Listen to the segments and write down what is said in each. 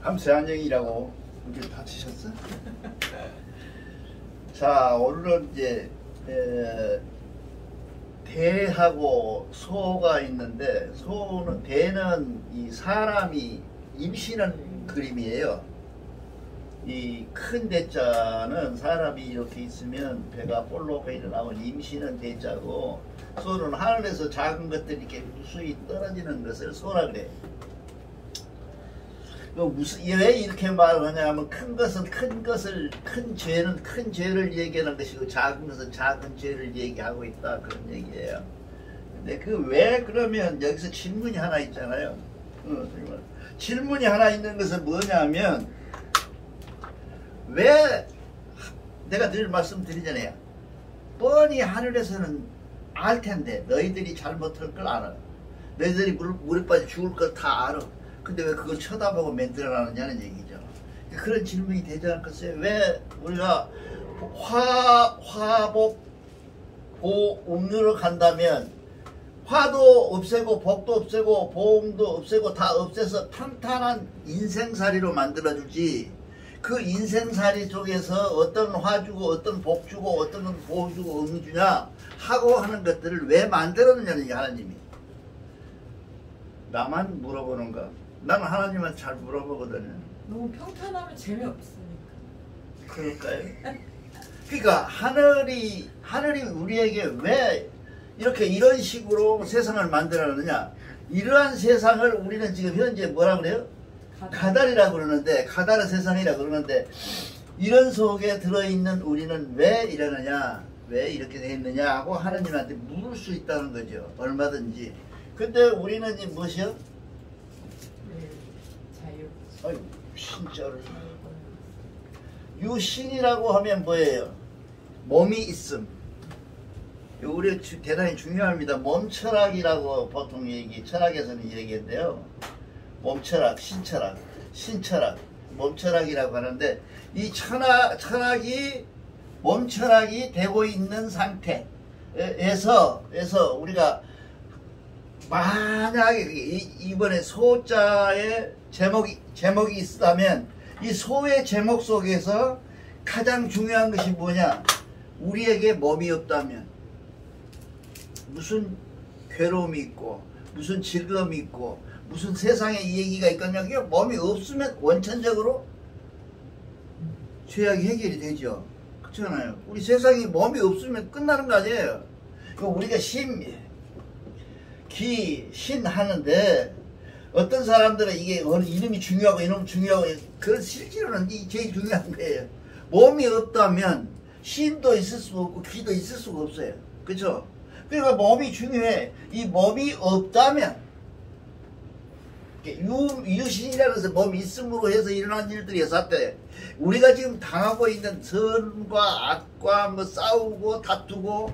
함세한영이라고 이게 다치셨어? 자, 오늘은 이제 대하고 소가 있는데, 대는 이 사람이 임신한 그림이에요. 이 큰 대자는 사람이 이렇게 있으면 배가 볼록 일어나면 임신한 대자고, 소는 하늘에서 작은 것들이 이렇게 무수히 떨어지는 것을 소라 그래. 왜 이렇게 말하냐 하면, 큰 죄는 큰 죄를 얘기하는 것이고, 작은 것은 작은 죄를 얘기하고 있다, 그런 얘기예요. 근데 왜 그러면 여기서 질문이 하나 있잖아요. 질문이 하나 있는 것은 뭐냐면, 왜 내가 늘 말씀드리잖아요. 뻔히 하늘에서는 알 텐데 너희들이 잘못할 걸 알아. 너희들이 물에 빠져 죽을 걸 다 알아. 근데 왜 그걸 쳐다보고 만들어나느냐는 얘기죠. 그런 질문이 되지 않겠어요? 왜 우리가 화복 음료로 간다면 화도 없애고 복도 없애고 보험도 없애고 다 없애서 평탄한 인생살이로 만들어주지, 그 인생살이 속에서 어떤 화 주고 어떤 복 주고 어떤 보호 주고 응 주냐 하고 하는 것들을 왜 만들었느냐는 게 하나님이. 나만 물어보는가? 나는 하나님한테 잘 물어보거든요. 너무 평탄하면 재미없으니까. 그럴까요? 그러니까 하늘이 우리에게 왜 이렇게 이런 식으로 세상을 만들어놨느냐? 이러한 세상을 우리는 지금 현재 뭐라 그래요? 가달이라고 그러는데, 가달의 세상이라고 그러는데, 이런 속에 들어있는 우리는 왜 이러느냐, 왜 이렇게 되어 있느냐 하고 하나님한테 물을 수 있다는 거죠. 얼마든지. 근데 우리는 이 무엇이요? 자유. 아유, 신자를. 유신이라고 하면 뭐예요? 몸이 있음. 우리 대단히 중요합니다. 몸 철학이라고 보통 철학에서는 얘기했는데요. 몸철학, 신철학, 몸철학이라고 하는데, 이 철학이 몸철학이 되고 있는 상태에서 우리가 만약에 이번에 소자의 제목이 있다면, 이 소의 제목 속에서 가장 중요한 것이 뭐냐? 우리에게 몸이 없다면 무슨 괴로움이 있고 무슨 즐거움이 있고 무슨 세상에 이 얘기가 있겠냐. 몸이 없으면 원천적으로 죄악이 해결이 되죠. 그렇잖아요. 우리 세상에 몸이 없으면 끝나는 거 아니에요. 우리가 신 하는데, 어떤 사람들은 이게 이름이 중요하고 이놈 중요하고, 그건 실제로는 이게 제일 중요한 거예요. 몸이 없다면 신도 있을 수가 없고 기도 있을 수가 없어요. 그렇죠? 그러니까 몸이 중요해. 이 몸이 없다면, 유신이라고 해서 몸이 있음으로 해서 일어난 일들이 있었대. 우리가 지금 당하고 있는 선과 악과 뭐 싸우고 다투고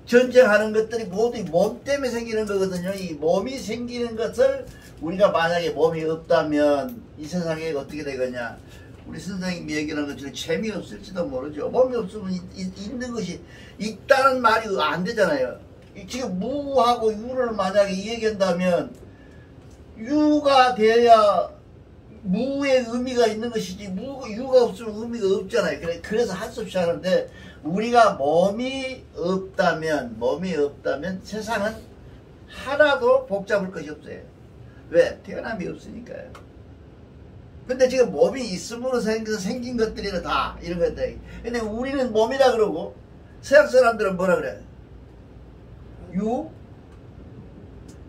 전쟁하는 것들이 모두 몸 때문에 생기는 거거든요. 이 몸이 생기는 것을 우리가 만약에 몸이 없다면 이 세상에 어떻게 되겠냐. 우리 선생님이 얘기하는 것처럼 재미없을지도 모르죠. 몸이 없으면 있는 것이 있다는 말이 안 되잖아요. 지금 무하고 유를 만약에 얘기한다면 유가 돼야 무의 의미가 있는 것이지, 유가 없으면 의미가 없잖아요. 그래서 할 수 없이 하는데, 우리가 몸이 없다면 세상은 하나도 복잡할 것이 없어요. 왜? 태어남이 없으니까요. 근데 지금 몸이 있음으로 생긴 것들이 다 이런 것들. 근데 우리는 몸이라 그러고, 서양 사람들은 뭐라 그래?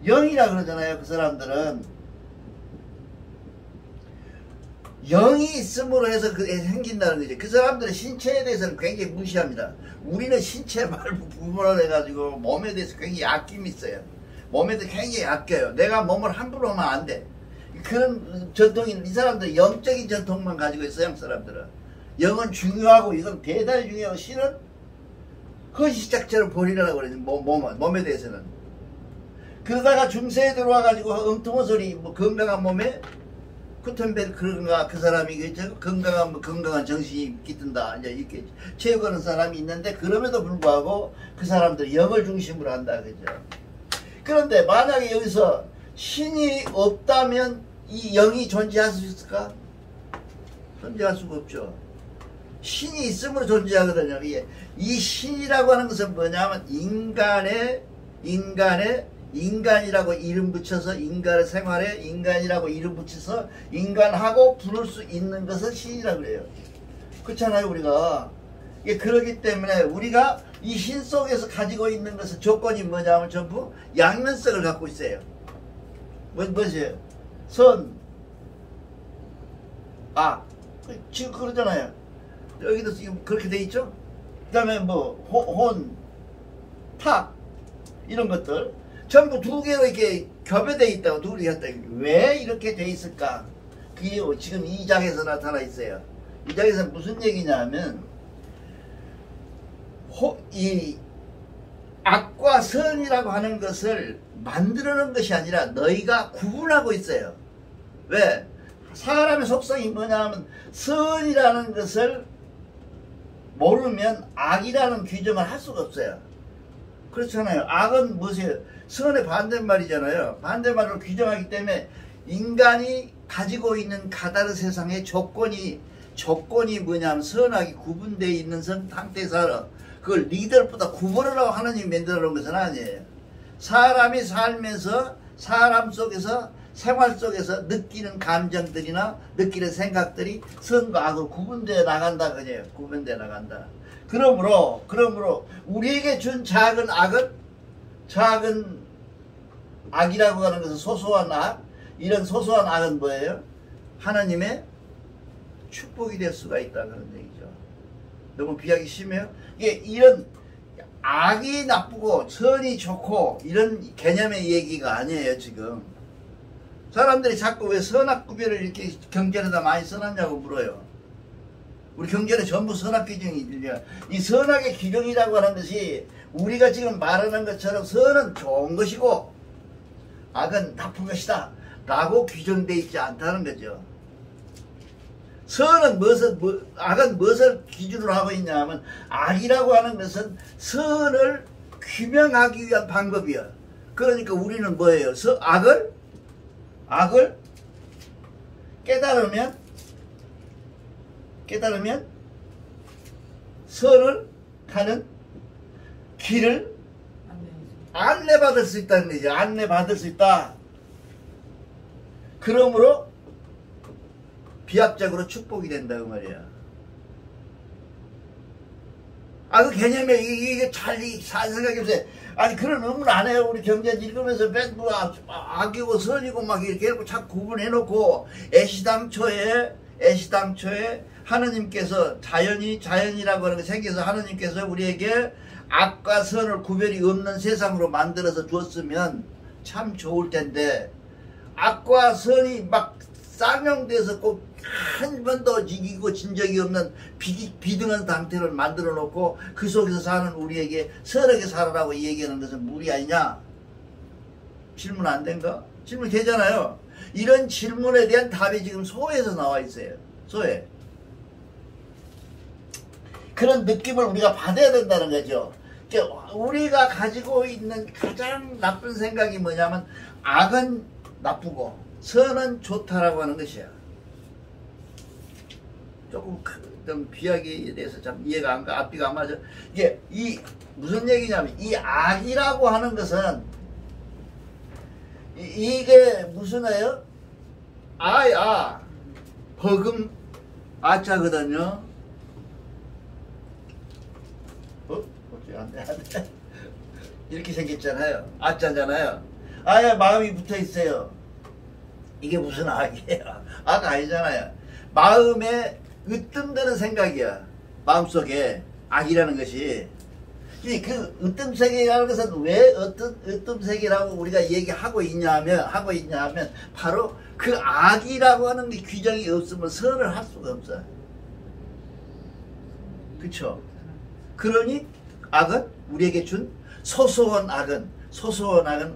영이라 그러잖아요. 그 사람들은 영이 있음으로 해서 그게 생긴다는 거죠. 그 사람들은 신체에 대해서는 굉장히 무시합니다. 우리는 신체 말고 부분을 해가지고 몸에 대해서 굉장히 아낌이 있어요. 몸에 대해서 굉장히 아껴요. 내가 몸을 함부로 하면 안 돼. 그런 전통이, 이 사람들은 영적인 전통만 가지고 있어요. 서양 사람들은 영은 중요하고 이건 대단히 중요하고, 신은 거시작처럼 버리라고 그러죠. 몸에 대해서는. 그러다가 중세에 들어와가지고 엉뚱한 소리, 뭐 건강한 몸에 구텐베르크인가 그 사람이 건강한 정신이 깃든다 이제 이렇게 체육하는 사람이 있는데, 그럼에도 불구하고 그 사람들이 영을 중심으로 한다 그죠. 그런데 만약에 여기서 신이 없다면 이 영이 존재할 수 있을까? 존재할 수가 없죠. 신이 있음으로 존재하거든요. 이 신이라고 하는 것은 뭐냐면 인간이라고 이름 붙여서 인간의 생활에 인간이라고 이름 붙여서 인간하고 부를 수 있는 것을 신이라고 그래요. 그렇잖아요, 우리가. 그러기 때문에 우리가 이 신 속에서 가지고 있는 것은 조건이 뭐냐면 전부 양면성을 갖고 있어요. 무엇이에요? 선, 악. 지금 그러잖아요. 여기도 지금 그렇게 돼 있죠? 그 다음에 뭐, 혼, 탁, 이런 것들. 전부 두 개로 이렇게 겹여져 있다고, 두 개가 있다. 왜 이렇게 돼 있을까? 그게 지금 이 장에서 나타나 있어요. 이 장에서 무슨 얘기냐면, 이 악과 선이라고 하는 것을 만들어 놓은 것이 아니라 너희가 구분하고 있어요. 왜? 사람의 속성이 뭐냐면 선이라는 것을 모르면 악이라는 규정을 할 수가 없어요. 그렇잖아요. 악은 무엇이에요? 선의 반대말이잖아요. 반대말로 규정하기 때문에 인간이 가지고 있는 가다르 세상의 조건이 뭐냐면 선악이 구분되어 있는 상태에서 그걸 니들보다 구분하라고 하나님이 만들어 놓은 것은 아니에요. 사람이 살면서 사람 속에서 생활 속에서 느끼는 감정들이나 느끼는 생각들이 선과 악으로 구분되어 나간다 그래요. 구분되어 나간다. 그러므로 우리에게 준 작은 악이라고 하는 것은 소소한 악, 이런 소소한 악은 뭐예요? 하나님의 축복이 될 수가 있다 그런 얘기죠. 너무 비약이 심해요? 이런 악이 나쁘고 선이 좋고 이런 개념의 얘기가 아니에요. 지금 사람들이 자꾸 왜 선악 구별을 이렇게 경전에다 많이 써놨냐고 물어요. 우리 경전에 전부 선악 규정이 있냐. 이 선악의 규정이라고 하는 것이 우리가 지금 말하는 것처럼 선은 좋은 것이고 악은 나쁜 것이다 라고 규정되어 있지 않다는 거죠. 선은 악은 무엇을 기준으로 하고 있냐 하면 악이라고 하는 것은 선을 규명하기 위한 방법이야. 그러니까 우리는 뭐예요? 악을 깨달으면 선을 가는 길을 안내받을 수 있다는 거죠. 안내받을 수 있다. 그러므로 비약적으로 축복이 된다고 말이야. 그 개념에 이게 잘 생각해보세요. 아니 그런 의문 안 해요. 우리 경전 읽으면서 맨 악이고 선이고 막 이렇게 해놓고 자꾸 구분해놓고 애시당초에 하느님께서 자연이라고 하는 게 생겨서 하느님께서 우리에게 악과 선을 구별이 없는 세상으로 만들어서 주었으면 참 좋을 텐데 악과 선이 막 쌍용돼서 꼭 한 번도 이기고 진 적이 없는 비등한 상태를 만들어 놓고 그 속에서 사는 우리에게 선하게 살아라고 얘기하는 것은 무리 아니냐? 질문 안 된가? 질문 되잖아요. 이런 질문에 대한 답이 지금 소에서 나와 있어요. 소에. 그런 느낌을 우리가 받아야 된다는 거죠. 우리가 가지고 있는 가장 나쁜 생각이 뭐냐면 악은 나쁘고 선은 좋다라고 하는 것이야. 조금 좀 비약에 대해서 참 이해가 안 가, 앞뒤가 안 맞아. 이게 무슨 얘기냐면 이 악이라고 하는 것은 이게 무슨 애요? 버금 아자거든요. 안 돼. 이렇게 생겼잖아요. 아자잖아요. 아야 마음이 붙어 있어요. 이게 무슨 악이에요? 악 아니잖아요. 마음에 으뜸되는 생각이야. 마음속에 악이라는 것이. 그 으뜸세계라는 것은 왜 으뜸세계라고 우리가 얘기하고 있냐면 바로 그 악이라고 하는 게 규정이 없으면 선을 할 수가 없어. 그쵸? 그러니 악은 우리에게 준 소소한 악은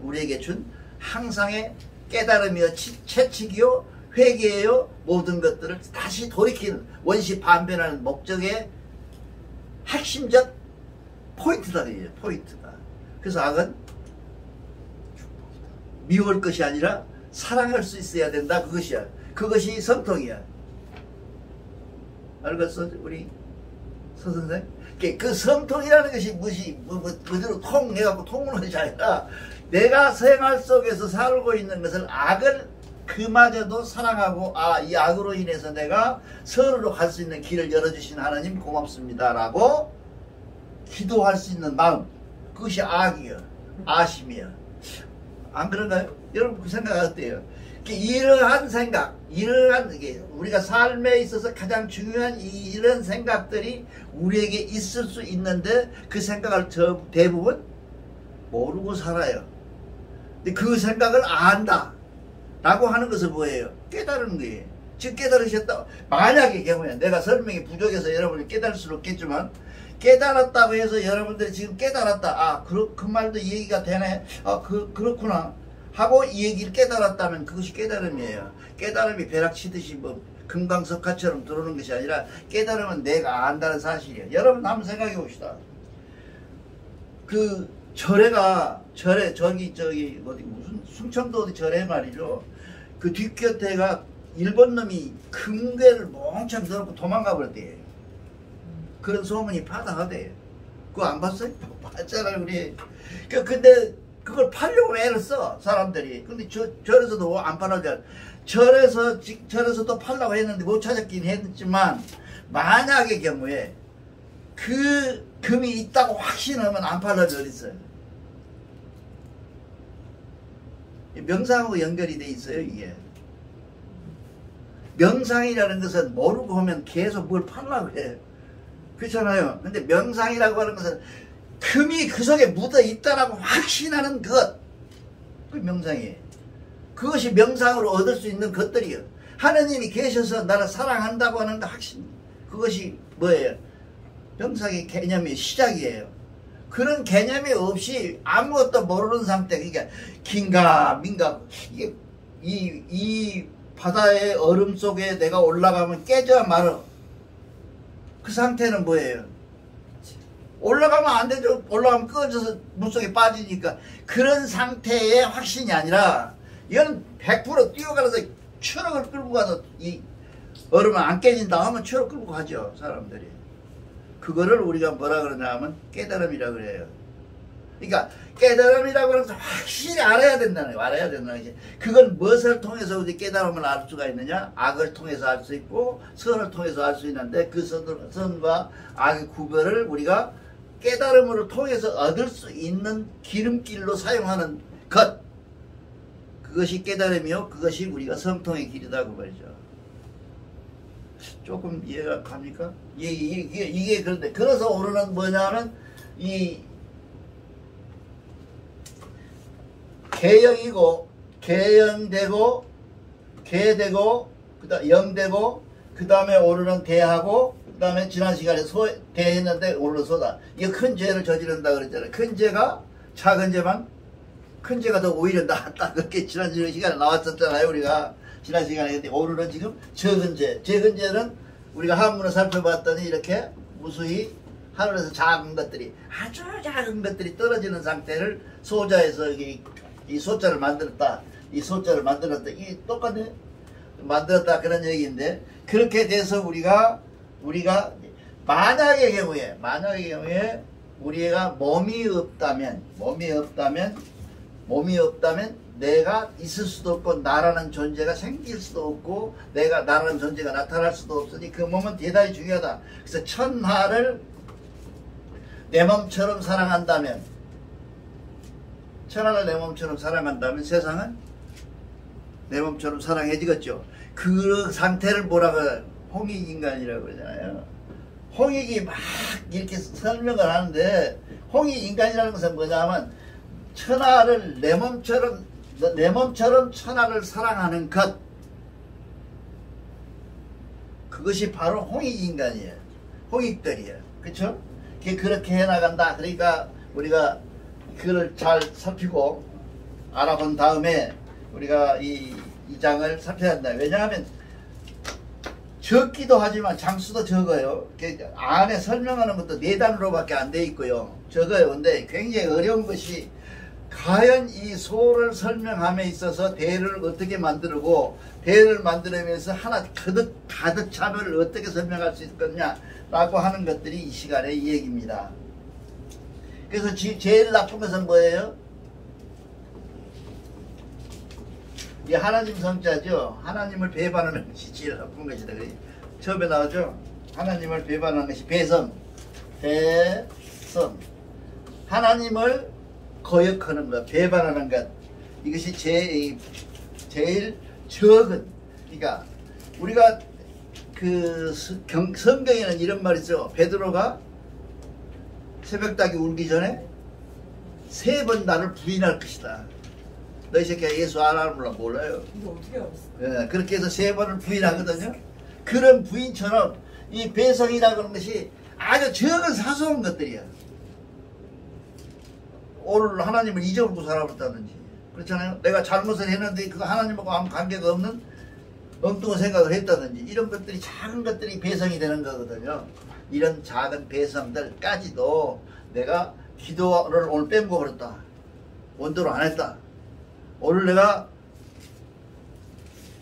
우리에게 준 항상의 깨달음이요 채찍이요 회개요 모든 것들을 다시 돌이키는 원시 반변하는 목적의 핵심적 포인트다. 포인트다. 그래서 악은 미울 것이 아니라 사랑할 수 있어야 된다. 그것이야. 그것이 성통이야. 알겠어? 우리 서선생? 그 성통이라는 것이 그대로 통해갖고 통하는 것이 아니라 내가 생활 속에서 살고 있는 것을 악을 그마저도 사랑하고 이 악으로 인해서 내가 선으로 갈 수 있는 길을 열어주신 하나님 고맙습니다 라고 기도할 수 있는 마음, 그것이 악이요 아심이요. 안 그런가요? 여러분 그 생각 어때요? 이러한 생각, 이러한 우리가 삶에 있어서 가장 중요한 이런 생각들이 우리에게 있을 수 있는데 그 생각을 대부분 모르고 살아요. 근데 그 생각을 안다 라고 하는 것은 뭐예요? 깨달은 거예요. 즉 깨달으셨다. 만약의 경우에 내가 설명이 부족해서 여러분이 깨달을 수는 없겠지만 깨달았다고 해서 여러분들이 지금 깨달았다. 그 말도 얘기가 되네. 그렇구나. 하고 이 얘기를 깨달았다면 그것이 깨달음이에요. 깨달음이 벼락 치듯이 뭐 금강석화처럼 들어오는 것이 아니라 깨달음은 내가 안다는 사실이에요. 여러분 한번 생각해 봅시다. 그 절에 저기 어디 무슨 충청도 어디 절에 말이죠. 그 뒷곁에가 일본 놈이 금괴를 몽창 들어놓고 도망가 버렸대요. 그런 소문이 파다하대요. 그거 안 봤어요? 봤잖아요 우리. 근데 그걸 팔려고 애를 써 사람들이. 근데 절에서도 안 팔아줘. 절에서도 팔려고 했는데 못 찾았긴 했지만 만약의 경우에 그 금이 있다고 확신하면 안 팔려져 있어요. 명상하고 연결이 돼 있어요 이게. 명상이라는 것은 모르고 하면 계속 뭘 팔려고 해요. 그렇잖아요. 근데 명상이라고 하는 것은 금이 그 속에 묻어 있다라고 확신하는 것, 그 명상이에요. 그것이 명상으로 얻을 수 있는 것들이에요. 하느님이 계셔서 나를 사랑한다고 하는 확신, 그것이 뭐예요? 명상의 개념의 시작이에요. 그런 개념이 없이 아무것도 모르는 상태, 그러니까 긴가민가, 이게 이 바다의 얼음 속에 내가 올라가면 깨져 말어. 그 상태는 뭐예요? 올라가면 안 되죠. 올라가면 꺼져서 물속에 빠지니까. 그런 상태의 확신이 아니라 이건 100% 뛰어가서 추럭을 끌고 가서 이 얼음은 안 깨진다 하면 추럭 끌고 가죠 사람들이. 그거를 우리가 뭐라 그러냐 하면 깨달음이라 그래요. 그러니까 깨달음이라고 하는 것을 확실히 알아야 된다는 거예요. 알아야 된다는 거지. 그건 무엇을 통해서 우리 깨달음을 알 수가 있느냐? 악을 통해서 알 수 있고 선을 통해서 알 수 있는데 그 선과 악의 구별을 우리가 깨달음을 통해서 얻을 수 있는 기름길로 사용하는 것, 그것이 깨달음이요 그것이 우리가 성통의 길이라고 말이죠. 조금 이해가 갑니까? 이게 그런데 그래서 오르는 뭐냐면 이 개영이고 개영되고 개되고 그다음 영되고 그 다음에 오르는 대하고 그 다음에 지난 시간에 대했는데 오르는 소다. 이거 큰 죄를 저지른다 그랬잖아요. 큰 죄가 작은 죄만 큰 죄가 더 오히려 낫다 그렇게 지난 시간에 나왔었잖아요 우리가. 지난 시간에. 근데 오늘은 지금 적은 죄. 적은 죄는 우리가 한문을 살펴봤더니 이렇게 무수히 하늘에서 작은 것들이 아주 작은 것들이 떨어지는 상태를 소자에서 이 소자를 만들었다. 이 소자를 만들었다. 이 똑같네. 만들었다 그런 얘기인데 그렇게 돼서 우리가 만약의 경우에 우리가 몸이 없다면 내가 있을 수도 없고 나라는 존재가 생길 수도 없고 내가 나라는 존재가 나타날 수도 없으니 그 몸은 대단히 중요하다. 그래서 천하를 내 몸처럼 사랑한다면 천하를 내 몸처럼 사랑한다면 세상은 내 몸처럼 사랑해지겠죠. 그 상태를 뭐라고 해요? 홍익인간이라고 그러잖아요. 홍익이 막 이렇게 설명을 하는데 홍익인간이라는 것은 뭐냐면 천하를 내 몸처럼 천하를 사랑하는 것, 그것이 바로 홍익인간이에요. 홍익들이에요. 그렇죠? 그렇게 해나간다. 그러니까 우리가 그걸 잘 살피고 알아본 다음에 우리가 이 장을 살펴야 한다. 왜냐하면 적기도 하지만 장수도 적어요. 안에 설명하는 것도 4단으로밖에 안 돼 있고요. 적어요. 근데 굉장히 어려운 것이 과연 이 소를 설명함에 있어서 대를 어떻게 만들고 대를 만들면서 하나 가득 차면을 어떻게 설명할 수 있겠냐라고 하는 것들이 이 시간의 이 얘기입니다. 그래서 제일 나쁜 것은 뭐예요? 이 하나님 성자죠. 하나님을 배반하는 것이 제일 나쁜 것이다. 처음에 나오죠. 하나님을 배반하는 것이 배선. 하나님을 거역하는 것, 배반하는 것. 이것이 제일 적은. 그러니까 우리가 그 성경에는 이런 말이 있어요. 베드로가 새벽닭이 울기 전에 3번 나를 부인할 것이다. 너희 새끼가 예수 알아 몰라요. 이거 어떻게 알았어? 예, 그렇게 해서 3번을 부인하거든요. 그런 부인처럼 이 배성이라고 하는 것이 아주 적은 사소한 것들이야. 오늘 하나님을 잊어버리고 살아버렸다든지, 그렇잖아요. 내가 잘못을 했는데 그거 하나님하고 아무 관계가 없는 엉뚱한 생각을 했다든지, 이런 것들이 작은 것들이 배성이 되는 거거든요. 이런 작은 배성들까지도 내가 기도를 오늘 빼먹어 버렸다. 원도로 안 했다. 오늘 내가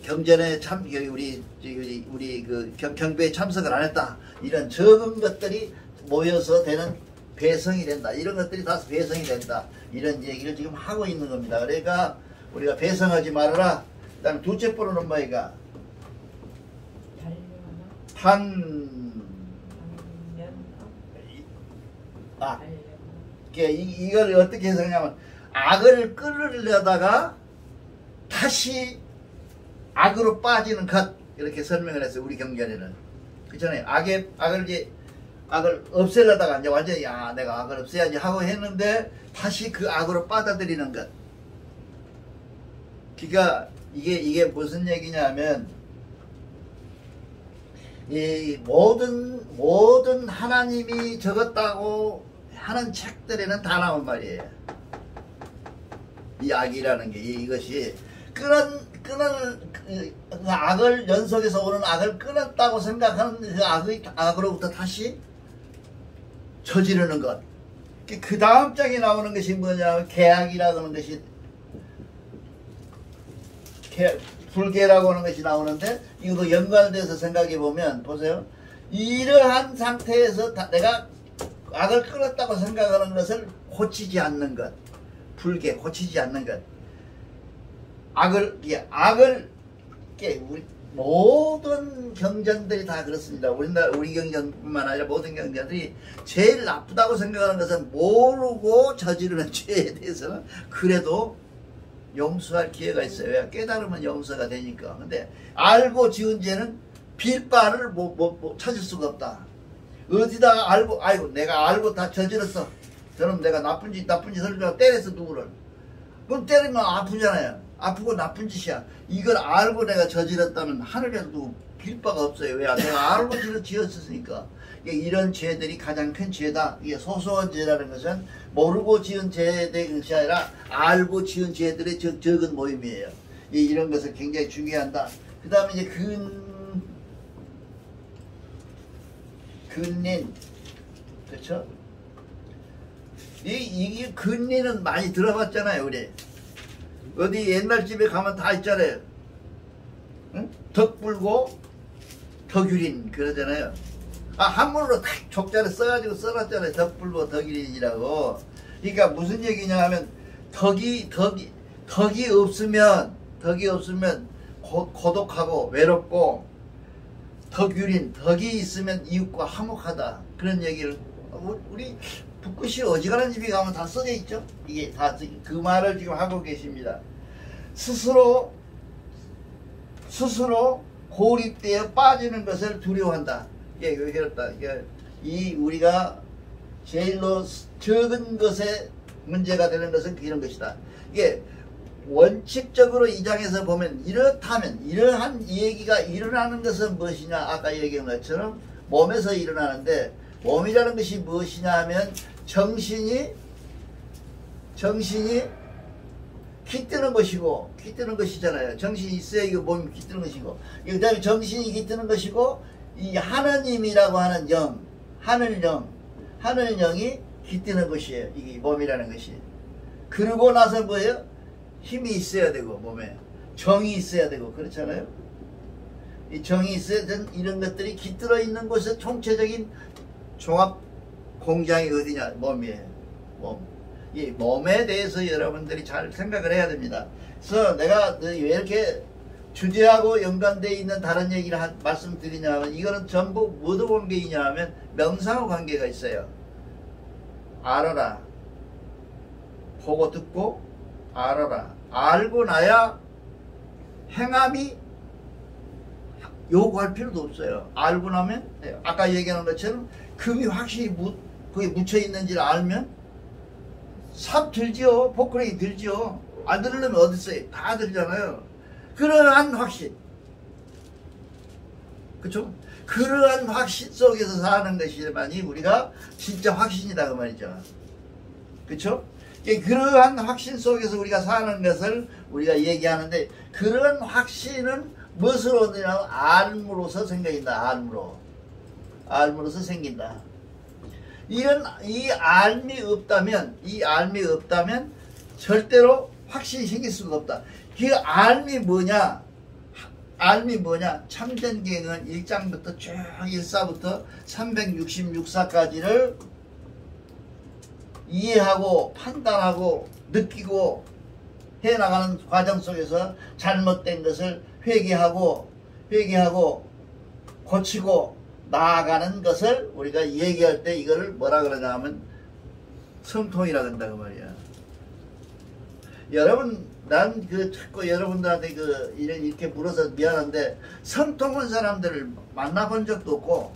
경전에 우리 그 경배에 참석을 안 했다. 이런 적은 것들이 모여서 되는 배성이 된다. 이런 것들이 다 배성이 된다. 이런 얘기를 지금 하고 있는 겁니다. 그러니까 우리가 배성하지 말아라. 그 다음에 둘째 번호는 뭐이가? 이걸 어떻게 해석하냐면, 악을 끌으려다가 다시 악으로 빠지는 것, 이렇게 설명을 했어요. 우리 경전에는. 그렇잖아요. 악을 없애려다가 이제 완전히 내가 악을 없애야지 하고 했는데 다시 그 악으로 빠져들이는 것. 그러니까 이게 무슨 얘기냐면, 이 모든 하나님이 적었다고 하는 책들에는 다 나온 말이에요. 이 악이라는 게, 이것이 그 악을, 연속해서 오는 악을 끊었다고 생각하는 그 악으로부터 다시 저지르는 것. 그 다음 장에 나오는 것이 뭐냐면 계약이라고 하는 것이, 불계라고 하는 것이 나오는데, 이것도 연관돼서 생각해 보면, 보세요. 이러한 상태에서 내가 악을 끊었다고 생각하는 것을 고치지 않는 것. 불계, 고치지 않는 것. 우리 모든 경전들이 다 그렇습니다. 우리 경전뿐만 아니라 모든 경전들이 제일 나쁘다고 생각하는 것은 모르고 저지르는 죄에 대해서는 그래도 용서할 기회가 있어요. 왜? 깨달으면 용서가 되니까. 근데 알고 지은 죄는 빌 바를 찾을 수가 없다. 어디다가 아이고 내가 알고 다 저질렀어. 저는 내가 나쁜 짓을 때렸어, 누구를. 그럼 때리면 아프잖아요. 아프고 나쁜 짓이야. 이걸 알고 내가 저질렀다면 하늘에도 빌 바가 없어요. 왜? 내가 알고 지었으니까. 이런 죄들이 가장 큰 죄다. 이게 소소한 죄라는 것은 모르고 지은 죄의 것이 아니라 알고 지은 죄들의 적은 모임이에요. 이런 것을 굉장히 중요한다. 그 다음에 이제 근린, 그렇죠? 이 근린은 많이 들어봤잖아요, 우리. 어디 옛날 집에 가면 다 있잖아요. 응? 덕불고 덕유린 그러잖아요. 한문으로 딱 족자를 써가지고 써놨잖아요. 덕불고 덕유린이라고. 그러니까 무슨 얘기냐 하면, 덕이 없으면 고독하고 외롭고, 덕유린, 덕이 있으면 이웃과 화목하다. 그런 얘기를 우리 북구시 어지간한 집에 가면 다 써져 있죠. 이게 다 그 말을 지금 하고 계십니다. 스스로 고립되어 빠지는 것을 두려워한다. 이게 왜 그렇다. 우리가 제일로 적은 것에 문제가 되는 것은 이런 것이다. 이게 원칙적으로 이 장에서 보면, 이렇다면 이러한 얘기가 일어나는 것은 무엇이냐. 아까 얘기한 것처럼 몸에서 일어나는데, 몸이라는 것이 무엇이냐 하면 정신이 깃드는 것이잖아요. 정신이 있어야 이거 몸이 깃드는 것이고, 그 다음에 정신이 깃드는 것이고, 이 하느님이라고 하는 하늘영이 깃드는 것이에요. 이게 몸이라는 것이. 그러고 나서 뭐예요? 힘이 있어야 되고 몸에 정이 있어야 되고 그렇잖아요. 이 정이 있어야 되는 이런 것들이 깃들어 있는 곳에 총체적인 종합 공장이 어디냐? 몸이에요. 몸. 이 몸에 대해서 여러분들이 잘 생각을 해야 됩니다. 그래서 내가 왜 이렇게 주제하고 연관되어 있는 다른 얘기를 말씀드리냐 하면 이거는 전부 뭐도 관계이냐 하면 명상하고 관계가 있어요. 알아라. 보고 듣고 알아라. 알고 나야 행함이 요구할 필요도 없어요. 알고 나면 아까 얘기하는 것처럼 금이 확실히 거기 묻혀 있는지를 알면 삽 들지요. 포크레인 들지요. 안 들으려면 어디 있어요? 다 들잖아요. 그러한 확신. 그쵸? 그러한 확신 속에서 사는 것이만이 우리가 진짜 확신이다 그 말이죠. 그쵸? 그러한 확신 속에서 우리가 사는 것을 우리가 얘기하는데 그런 확신은 무엇으로 얻느냐면 알므로서 생긴다. 알므로서 생긴다. 이 알미 없다면 절대로 확신이 생길 수가 없다. 그 알미 뭐냐? 참전계행은 1장부터 쭉 1사부터 366사까지를 이해하고 판단하고 느끼고 해나가는 과정 속에서 잘못된 것을 회개하고 고치고 나아가는 것을 우리가 얘기할 때 이거를 뭐라 그러냐 하면 성통이라 그런다 그 말이야. 여러분 난 자꾸 여러분들한테 이렇게 물어서 미안한데 성통한 사람들을 만나본 적도 없고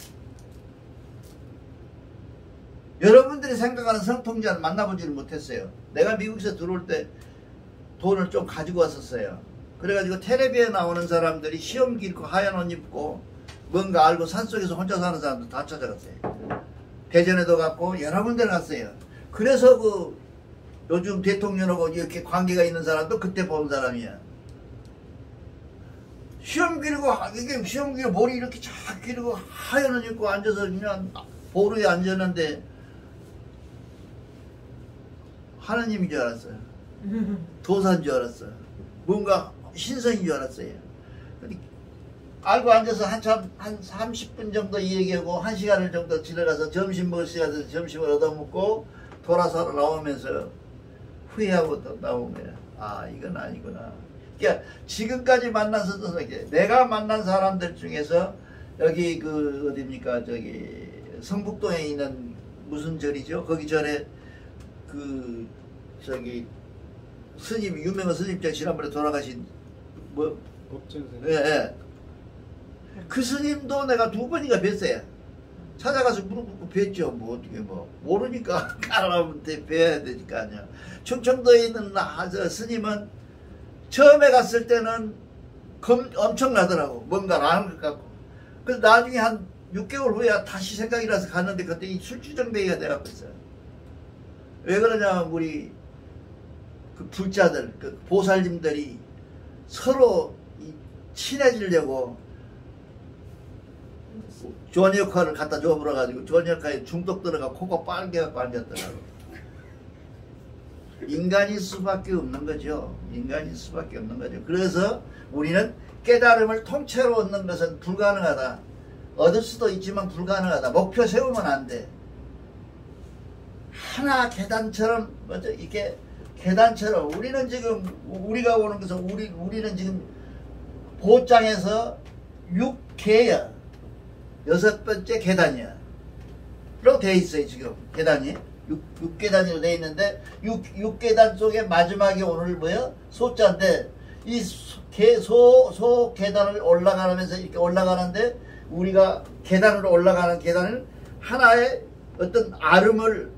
여러분들이 생각하는 성통자를 만나보지를 못했어요. 내가 미국에서 들어올 때 돈을 좀 가지고 왔었어요. 그래가지고 텔레비에 나오는 사람들이 시험 길고 하얀 옷 입고 뭔가 알고 산속에서 혼자 사는 사람들 다 찾아갔어요. 대전에도 갔고 여러 군데 갔어요. 그래서 요즘 대통령하고 이렇게 관계가 있는 사람도 그때 본 사람이야. 시험 길고 머리 이렇게 쫙 기르고 하얀 옷 입고 앉아서 그냥 보루에 앉았는데 하나님인 줄 알았어요. 도사인 줄 알았어요. 뭔가 신성인 줄 알았어요. 알고 앉아서 한참 한 30분 정도 얘기하고 1시간을 정도 지나가서 점심 먹을 시간에 점심을 얻어먹고 돌아서 나오면서 후회하고 또 나온 거야. 아 이건 아니구나. 그러니까 지금까지 만나서도 내가 만난 사람들 중에서 여기 어디입니까 저기 성북동에 있는 무슨 절이죠? 거기 절에 저기 스님 유명한 스님장 지난번에 돌아가신 법전생. 예. 그 스님도 내가 2번인가 뵀어요. 찾아가서 무릎 꿇고 뵀죠. 어떻게 모르니까 사람한테 뵈야 되니까 아니야. 충청도에 있는 스님은 처음에 갔을 때는 엄청나더라고. 뭔가를 아는 것 같고. 그래서 나중에 한 6개월 후에 다시 생각이 나서 갔는데 그때 이 술주정뱅이가 돼갖고 있어요. 왜 그러냐면 우리 불자들, 보살님들이 서로 친해지려고 존역화를 갖다 줘버려가지고 존역화에 중독 들어가 코가 빨개갖고 앉았더라고. 인간일 수밖에 없는 거죠. 인간일 수밖에 없는 거죠. 그래서 우리는 깨달음을 통째로 얻는 것은 불가능하다. 얻을 수도 있지만 불가능하다. 목표 세우면 안 돼. 하나 계단처럼 이렇게 계단처럼 우리는 지금 우리가 오는 것은 우리는 지금 보장에서 6계야. 6번째 계단이야. 라고 되어 있어요 지금 계단이 6계단으로 되어 있는데 6계단 속에 마지막에 오늘 뭐야? 소자인데 이 소 계단을 올라가면서 이렇게 올라가는데 우리가 계단으로 올라가는 계단을 하나의 어떤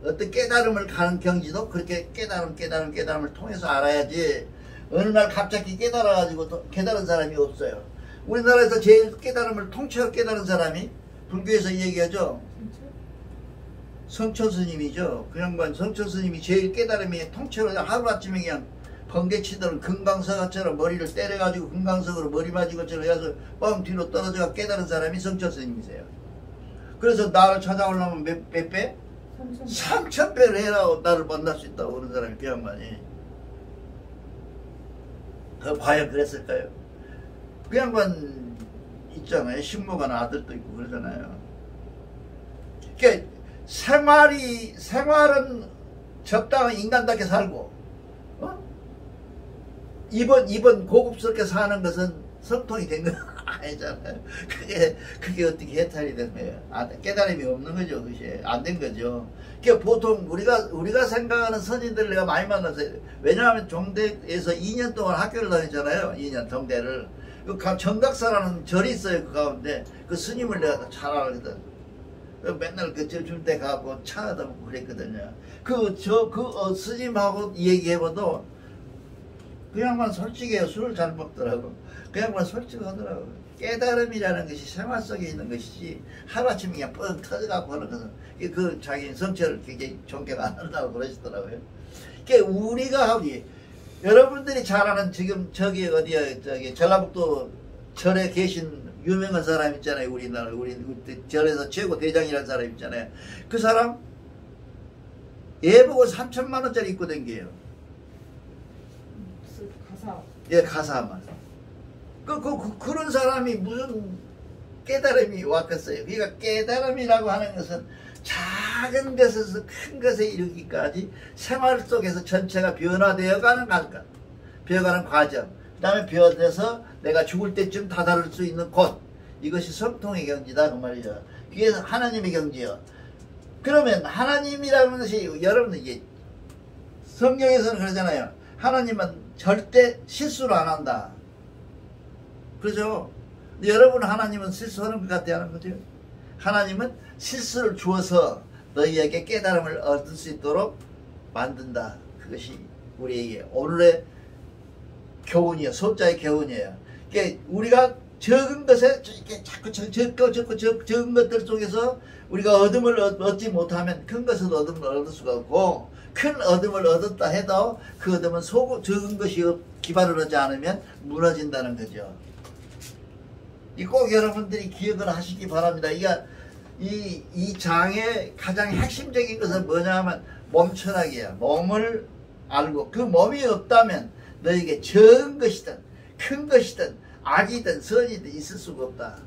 어떤 깨달음을 가는 경지도 그렇게 깨달음을 통해서 알아야지 어느 날 갑자기 깨달아가지고 깨달은 사람이 없어요. 우리나라에서 제일 깨달음을 통째로 깨달은 사람이 불교에서 얘기하죠. 성천 스님이죠. 그 양반 성천 스님이 제일 깨달음이 통째로 하루아침에 그냥 번개치던 금강석처럼 머리를 때려가지고 금강석으로 머리 맞은 것처럼 해서 뻥 뒤로 떨어져가 깨달은 사람이 성천 스님이세요. 그래서 나를 찾아오려면 몇 배? 3,000배를 해라 나를 만날 수 있다고 그런 사람이 그 양반이. 과연 그랬을까요? 그 양반 있잖아요. 신무관 아들도 있고 그러잖아요. 그러니까 생활은 적당한 인간답게 살고, 이번 고급스럽게 사는 것은 성통이 된 건 아니잖아요. 그게 어떻게 해탈이 된 거예요? 깨달음이 없는 거죠. 그것이 안 된 거죠. 그러니까 보통 우리가 생각하는 선인들을 내가 많이 만났어요. 왜냐하면 종대에서 2년 동안 학교를 다녔잖아요. 2년 정대를. 그 정각사라는 절이 있어요. 그 가운데 그 스님을 내가 잘 알거든. 맨날 그 절 줄 때 가고 차 하다 보고 그랬거든요. 스님하고 얘기해봐도 그 양반 솔직해요. 술을 잘 먹더라고. 그 양반 솔직하더라고. 깨달음이라는 것이 생활 속에 있는 것이지 하루아침에 그냥 뻥 터져갖고 하는 것은 그 자기 성체를 굉장히 존경 안 한다고 그러시더라고요. 그러니까 우리가 여러분들이 잘 아는 지금 저기 어디야 전라북도 절에 계신 유명한 사람 있잖아요. 우리나라 우리 절에서 최고 대장이라는 사람 있잖아요. 그 사람 예복을 3,000만 원짜리 입고 댕겨요. 가사. 예, 가사만. 그런 사람이 무슨 깨달음이 왔겠어요. 그러니까 깨달음이라고 하는 것은 작은 것에서 큰 것에 이르기까지 생활 속에서 전체가 변화되어 가는 과정. 그 다음에 변해서 내가 죽을 때쯤 다다를 수 있는 곳. 이것이 성통의 경지다. 그 말이죠. 그게 하나님의 경지요. 그러면 하나님이라는 것이 여러분 이게 성경에서는 그러잖아요. 하나님은 절대 실수를 안 한다. 그렇죠? 근데 여러분 하나님은 실수하는 것 같아 하는 거죠. 하나님은 실수를 주어서 너희에게 깨달음을 얻을 수 있도록 만든다. 그것이 우리에게 오늘의 교훈이에요. 소자의 교훈이에요. 그러니까 우리가 적은 것에 이렇게 자꾸 적은 것들 속에서 우리가 얻음을 얻지 못하면 큰 것을 얻음을 얻을 수가 없고, 큰 얻음을 얻었다 해도 그 얻음은 적은 것이 기반을 하지 않으면 무너진다는 거죠. 꼭 여러분들이 기억을 하시기 바랍니다. 이 장의 가장 핵심적인 것은 뭐냐 하면 몸철학이야. 몸을 알고 그 몸이 없다면 너에게 적은 것이든 큰 것이든 악이든 선이든 있을 수가 없다.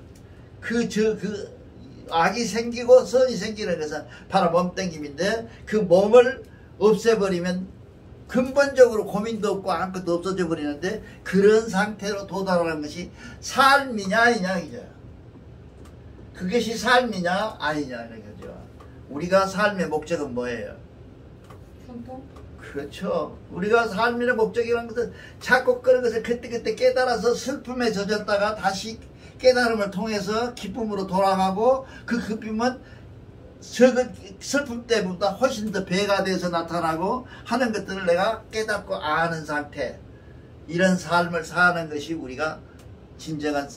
악이 생기고 선이 생기는 것은 바로 몸땡김인데 그 몸을 없애버리면 근본적으로 고민도 없고 아무것도 없어져 버리는데 그런 상태로 도달하는 것이 삶이냐 아니냐 이죠. 그것이 삶이냐 아니냐 이런 거죠. 우리가 삶의 목적은 뭐예요? 성통? 그렇죠. 우리가 삶의 목적이라는 것은 자꾸 그런 것을 그때그때 깨달아서 슬픔에 젖었다가 다시 깨달음을 통해서 기쁨으로 돌아가고 그 기쁨은 슬픔 때보다 훨씬 더 배가 돼서 나타나고 하는 것들을 내가 깨닫고 아는 상태, 이런 삶을 사는 것이 우리가 진정한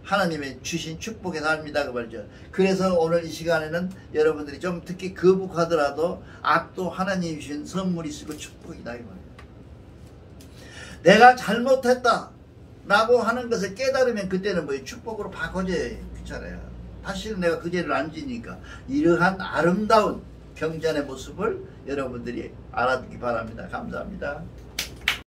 하나님의 주신 축복의 삶이다 그 말이죠. 그래서 오늘 이 시간에는 여러분들이 좀 특히 거북하더라도 악도 하나님이 주신 선물이 있고 축복이다 이 말이에요. 내가 잘못했다 라고 하는 것을 깨달으면 그때는 뭐예요? 축복으로 바꿔줘야 그렇잖아요. 다시는 내가 그 죄를 안 지니까. 이러한 아름다운 경전의 모습을 여러분들이 알아듣기 바랍니다. 감사합니다.